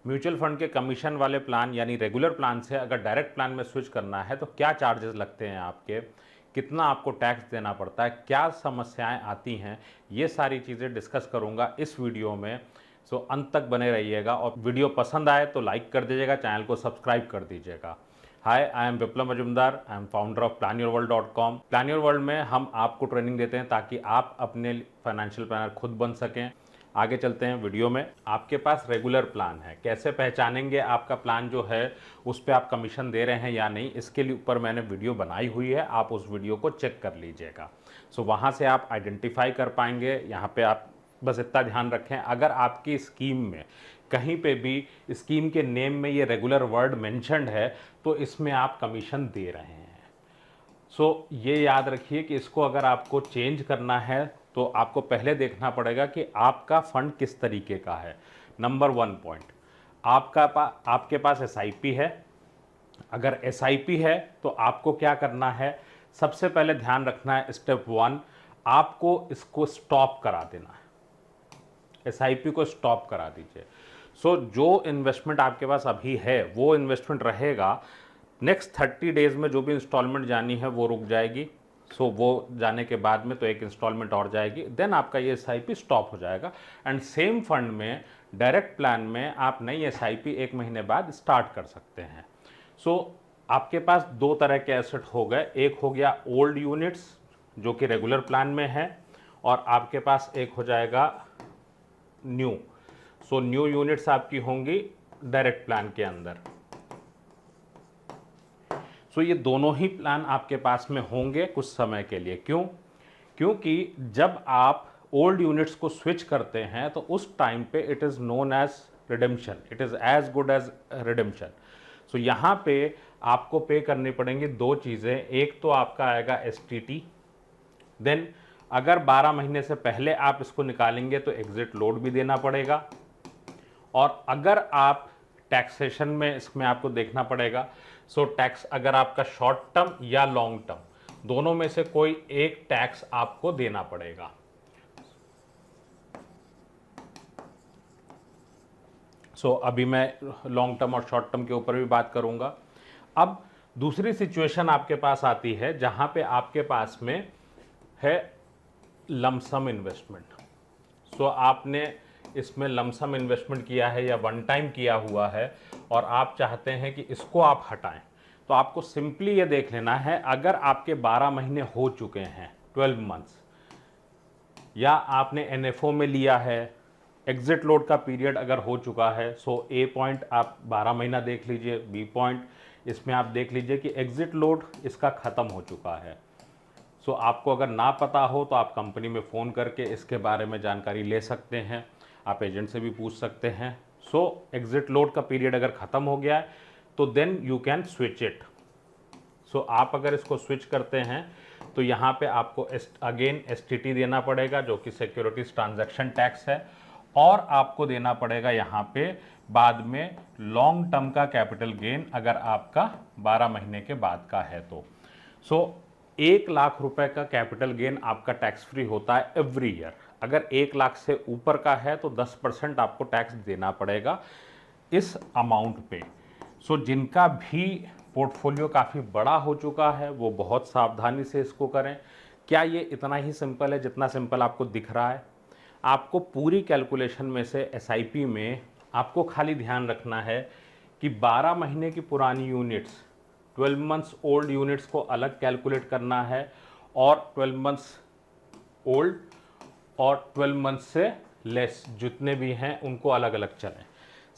Mutual fund के commission वाले plan यानी रेगुलर प्लान से अगर डायरेक्ट प्लान में स्विच करना है तो क्या चार्जेस लगते हैं आपके, कितना आपको टैक्स देना पड़ता है, क्या समस्याएं आती हैं, ये सारी चीज़ें डिस्कस करूंगा इस वीडियो में। सो अंत तक बने रहिएगा और वीडियो पसंद आए तो लाइक कर दीजिएगा, चैनल को सब्सक्राइब कर दीजिएगा। Hi, I am Viplav Majumdar, I am founder of planyourworld.com। Plan your world में हम आपको ट्रेनिंग देते हैं ताकि आप अपने फाइनेंशियल प्लानर खुद बन सकें। आगे चलते हैं वीडियो में। आपके पास रेगुलर प्लान है, कैसे पहचानेंगे आपका प्लान जो है उस पर आप कमीशन दे रहे हैं या नहीं, इसके लिए ऊपर मैंने वीडियो बनाई हुई है, आप उस वीडियो को चेक कर लीजिएगा। सो वहाँ से आप आइडेंटिफाई कर पाएंगे। यहाँ पे आप बस इतना ध्यान रखें, अगर आपकी स्कीम में कहीं पे भी स्कीम के नेम में ये रेगुलर वर्ड मेंशन्ड है तो इसमें आप कमीशन दे रहे हैं। सो ये याद रखिए कि इसको अगर आपको चेंज करना है तो आपको पहले देखना पड़ेगा कि आपका फंड किस तरीके का है। नंबर 1 पॉइंट, आपके पास एसआईपी है। अगर एसआईपी है तो आपको क्या करना है, सबसे पहले ध्यान रखना है स्टेप 1, आपको इसको स्टॉप करा देना है। एसआईपी को स्टॉप करा दीजिए। सो जो इन्वेस्टमेंट आपके पास अभी है वो इन्वेस्टमेंट रहेगा। नेक्स्ट 30 डेज में जो भी इंस्टॉलमेंट जानी है वो रुक जाएगी। सो वो जाने के बाद में तो एक इंस्टॉलमेंट और जाएगी, देन आपका ये एसआईपी स्टॉप हो जाएगा। एंड सेम फंड में डायरेक्ट प्लान में आप नई एसआईपी 1 महीने बाद स्टार्ट कर सकते हैं। सो आपके पास 2 तरह के एसेट हो गए, एक हो गया ओल्ड यूनिट्स जो कि रेगुलर प्लान में है, और आपके पास एक हो जाएगा न्यू। सो न्यू यूनिट्स आपकी होंगी डायरेक्ट प्लान के अंदर। सो ये दोनों ही प्लान आपके पास में होंगे कुछ समय के लिए। क्यों? क्योंकि जब आप ओल्ड यूनिट्स को स्विच करते हैं तो उस टाइम पे it is known as redemption, it is as good as redemption. So यहाँ पे आपको पे करनी पड़ेंगी 2 चीज़ें, एक तो आपका आएगा एसटीटी, देन अगर 12 महीने से पहले आप इसको निकालेंगे तो एग्जिट लोड भी देना पड़ेगा। और अगर आप टैक्सेशन में इसमें आपको देखना पड़ेगा। सो टैक्स अगर आपका शॉर्ट टर्म या लॉन्ग टर्म दोनों में से कोई एक टैक्स आपको देना पड़ेगा। सो अभी मैं लॉन्ग टर्म और शॉर्ट टर्म के ऊपर भी बात करूंगा। अब दूसरी सिचुएशन आपके पास आती है जहां पे आपके पास में है लमसम इन्वेस्टमेंट। सो आपने इसमें लमसम इन्वेस्टमेंट किया है या वन टाइम किया हुआ है और आप चाहते हैं कि इसको आप हटाएं, तो आपको सिंपली ये देख लेना है, अगर आपके 12 महीने हो चुके हैं 12 मंथ्स, या आपने एनएफओ में लिया है, एग्जिट लोड का पीरियड अगर हो चुका है, सो ए पॉइंट आप 12 महीना देख लीजिए, बी पॉइंट इसमें आप देख लीजिए कि एग्जिट लोड इसका ख़त्म हो चुका है। सो आपको अगर ना पता हो तो आप कंपनी में फ़ोन करके इसके बारे में जानकारी ले सकते हैं, आप एजेंट से भी पूछ सकते हैं। सो एग्जिट लोड का पीरियड अगर ख़त्म हो गया है तो then you can switch it. So आप अगर इसको स्विच करते हैं तो यहाँ पे आपको अगेन एसटीटी देना पड़ेगा जो कि सिक्योरिटीज ट्रांजैक्शन टैक्स है, और आपको देना पड़ेगा यहाँ पे बाद में लॉन्ग टर्म का कैपिटल गेन अगर आपका 12 महीने के बाद का है तो। सो 1 लाख रुपए का कैपिटल गेन आपका टैक्स फ्री होता है एवरी ईयर। अगर 1 लाख से ऊपर का है तो 10% आपको टैक्स देना पड़ेगा इस अमाउंट पे। सो जिनका भी पोर्टफोलियो काफ़ी बड़ा हो चुका है वो बहुत सावधानी से इसको करें। क्या ये इतना ही सिंपल है जितना सिंपल आपको दिख रहा है? आपको पूरी कैलकुलेशन में से एसआईपी में आपको खाली ध्यान रखना है कि 12 महीने की पुरानी यूनिट्स 12 मंथ्स ओल्ड यूनिट्स को अलग कैलकुलेट करना है, और 12 मंथ्स ओल्ड और 12 मंथ्स से लेस जितने भी हैं उनको अलग अलग चलें।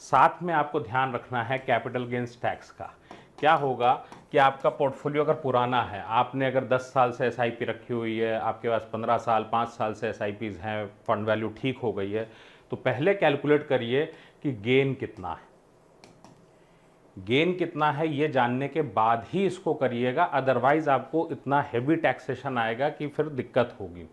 साथ में आपको ध्यान रखना है कैपिटल गेंस टैक्स का। क्या होगा कि आपका पोर्टफोलियो अगर पुराना है, आपने अगर 10 साल से एसआईपी रखी हुई है, आपके पास 15 साल 5 साल से एसआईपीज़ हैं, फंड वैल्यू ठीक हो गई है, तो पहले कैलकुलेट करिए कि गेन कितना है। गेन कितना है ये जानने के बाद ही इसको करिएगा, अदरवाइज आपको इतना हेवी टैक्सेशन आएगा कि फिर दिक्कत होगी।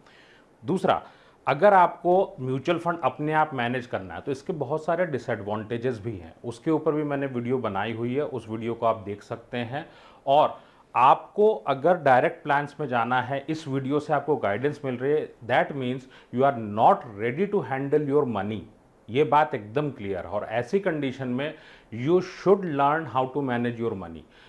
दूसरा, अगर आपको म्यूचुअल फंड अपने आप मैनेज करना है तो इसके बहुत सारे डिसएडवांटेजेस भी हैं, उसके ऊपर भी मैंने वीडियो बनाई हुई है, उस वीडियो को आप देख सकते हैं। और आपको अगर डायरेक्ट प्लान्स में जाना है, इस वीडियो से आपको गाइडेंस मिल रही है, that means you are not ready to handle your money. ये बात एकदम क्लियर। और ऐसी कंडीशन में you should learn how to manage your money.